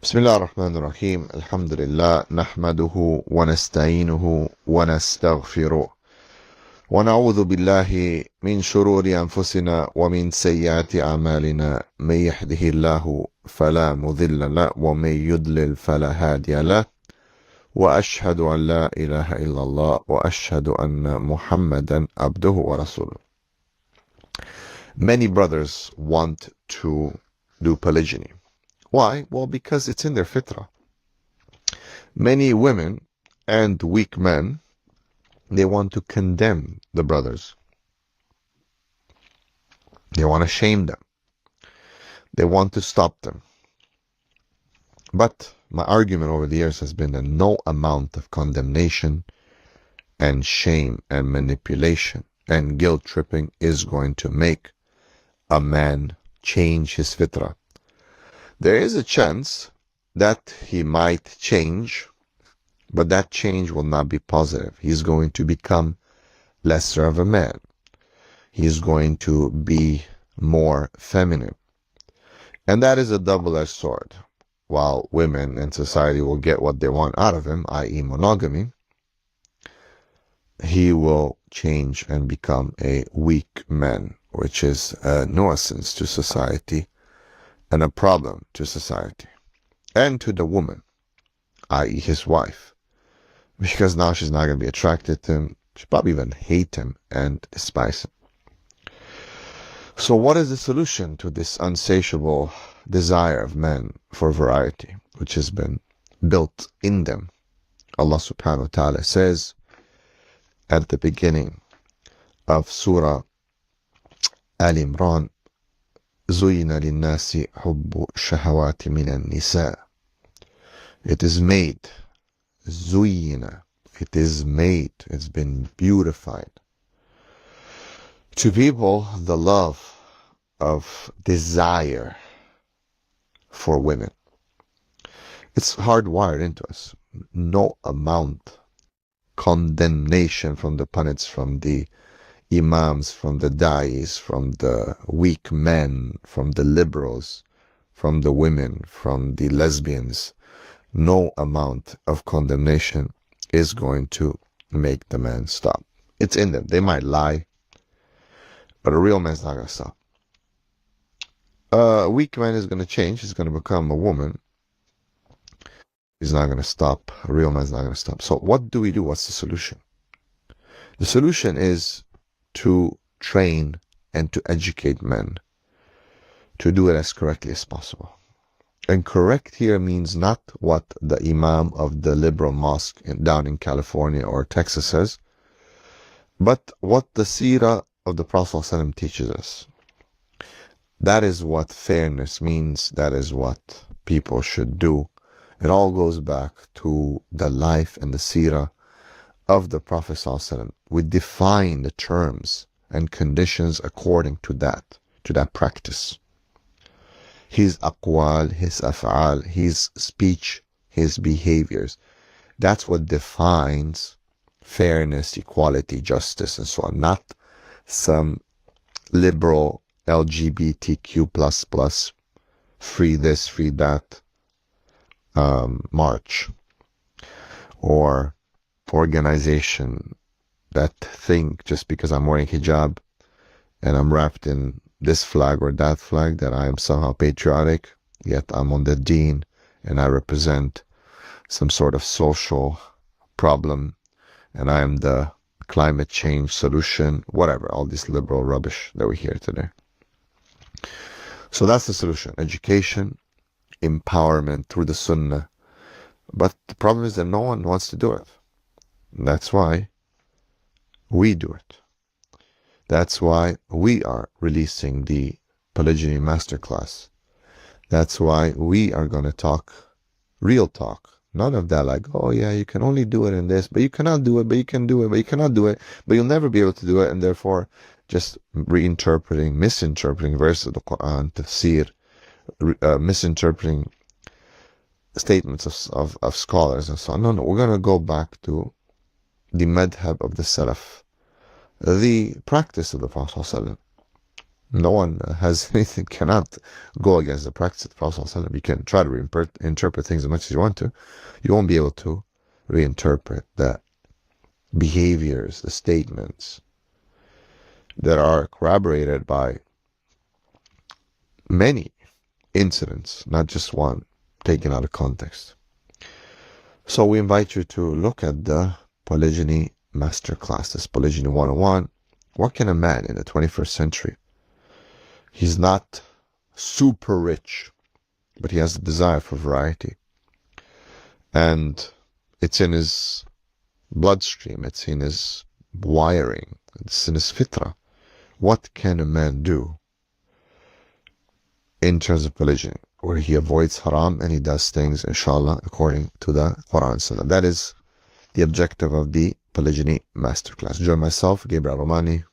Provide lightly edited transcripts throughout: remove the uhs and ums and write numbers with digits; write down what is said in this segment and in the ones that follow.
بسم الله الرحمن الرحيم الحمد لله نحمده ونستعينه ونستغفره ونعوذ بالله من شرور أنفسنا ومن سيئات أعمالنا من يهده الله فلا مضل له ومن يضلل فلا هادي له وأشهد أن لا إله إلا الله وأشهد أن محمدا عبده ورسوله. Many brothers want to do polygyny. Why? Well, because it's in their fitrah. Many women and weak men, they want to condemn the brothers. They want to shame them. They want to stop them. But my argument over the years has been that no amount of condemnation and shame and manipulation and guilt tripping is going to make a man change his fitrah. There is a chance that he might change, but that change will not be positive. He's going to become lesser of a man. He's going to be more feminine. And that is a double-edged sword. While women in society will get what they want out of him, i.e. monogamy, he will change and become a weak man, which is a nuisance to society and a problem to society and to the woman, i.e. his wife, because now she's not going to be attracted to him. She'll probably even hate him and despise him. So what is the solution to this insatiable desire of men for variety, which has been built in them? Allah subhanahu wa ta'ala says at the beginning of Surah Al Imran, زُيِّنَ لِلنَّاسِ حُبُّ الشَّهَوَاتِ مِنَ النِّسَاءِ. It is made. زُيِّنَ. It is made. It's been beautified. To people, the love of desire for women. It's hardwired into us. No amount condemnation from the pundits, from the imams, from the da'is, from the weak men, from the liberals, from the women, from the lesbians. No amount of condemnation is going to make the man stop. It's in them. They might lie, but a real man's not going to stop. A weak man is going to change. He's going to become a woman. He's not going to stop. A real man's not going to stop. So what do we do? What's the solution? The solution is to train and to educate men to do it as correctly as possible. And correct here means not what the imam of the liberal mosque down in California or Texas says, but what the seerah of the Prophet ﷺ teaches us. That is what fairness means. That is what people should do. It all goes back to the life and the seerah of the Prophet ﷺ. We define the terms and conditions according to that practice. His aqwal, his af'al, his speech, his behaviors. That's what defines fairness, equality, justice, and so on. Not some liberal LGBTQ+, free this, free that march, or organization that think just because I'm wearing hijab and I'm wrapped in this flag or that flag that I am somehow patriotic, yet I'm on the deen and I represent some sort of social problem and I am the climate change solution, whatever, all this liberal rubbish that we hear today. So that's the solution: education, empowerment through the Sunnah. But the problem is that no one wants to do it. That's why we do it. That's why we are releasing the Polygyny Masterclass. That's why we are going to talk real talk. None of that like, oh yeah, you can only do it in this, but you cannot do it, but you can do it, but you cannot do it, but you'll never be able to do it, and therefore just misinterpreting verses of the Qur'an, tafsir, misinterpreting statements of scholars and so on. No, we're going to go back to the madhab of the Salaf, the practice of the Prophet ﷺ. No one has anything, cannot go against the practice of the Prophet ﷺ. You can try to interpret things as much as you want to. You won't be able to reinterpret the behaviors, the statements that are corroborated by many incidents, not just one, taken out of context. So we invite you to look at the Polygyny Masterclass, this Polygyny 101. What can a man in the 21st century? He's not super rich, but he has a desire for variety. And it's in his bloodstream, it's in his wiring, it's in his fitrah. What can a man do in terms of polygyny, where he avoids haram and he does things, inshallah, according to the Qur'an Sunnah? That is the objective of the Polygyny Masterclass. Join myself, Gabriel Al Romaani,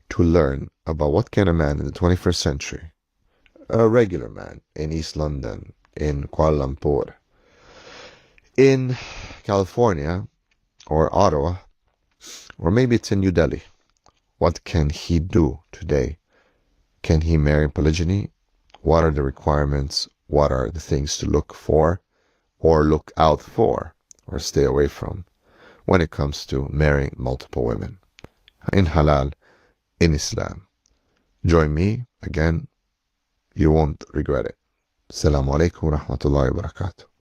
to learn about what can a man in the 21st century, a regular man in East London, in Kuala Lumpur, in California, or Ottawa, or maybe it's in New Delhi. What can he do today? Can he marry polygyny? What are the requirements? What are the things to look for, or look out for, or stay away from when it comes to marrying multiple women in halal, in Islam? Join me again. You won't regret it. Assalamu alaikum wa rahmatullahi wa barakatuh.